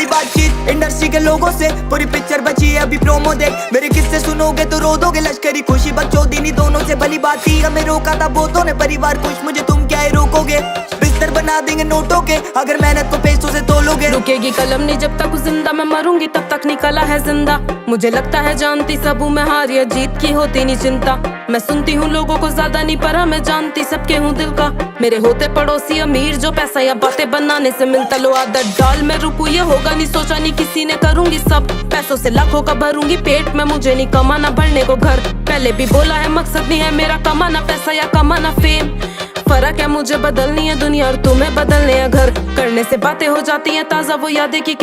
बातचीत इंडस्ट्री के लोगों से, पूरी पिक्चर बची है अभी प्रोमो देख। मेरे किस्से सुनोगे तो रो दोगे, लश्करी खुशी बकचोदी दोनों से भली बात थी। हमें रोका था बहुतों ने, परिवार खुश मुझे तुम क्या ही रोकोगे। बिस्तर बना देंगे नोटों के अगर मेहनत को पैसों से तोलोगे। रुकेगी कलम नहीं जब तक जिंदा, मैं मरूंगी तब तक नहीं कला है जिंदा। मुझे लगता है जानती सब हूँ मैं, हार या जीत की होती नहीं चिंता। मैं सुनती हूँ लोगों को ज्यादा नहीं पर मैं जानती सबके हूँ दिल का। मेरे होते पड़ोसी अमीर जो पैसा या बातें बनाने से मिलता, लो आदत डाल मैं रुकू ये होगा नहीं सोचा नहीं किसी ने, करूंगी सब पैसों से लाखों का भरूंगी पेट में। मुझे नहीं कमाना भरने को घर, पहले भी बोला है मकसद नहीं है मेरा कमाना पैसा या कमाना फेम। फर्क है मुझे बदलनी है दुनिया और तुम्हें बदलने हैं घर। करने से बातें हो जाती हैं ताजा वो यादें की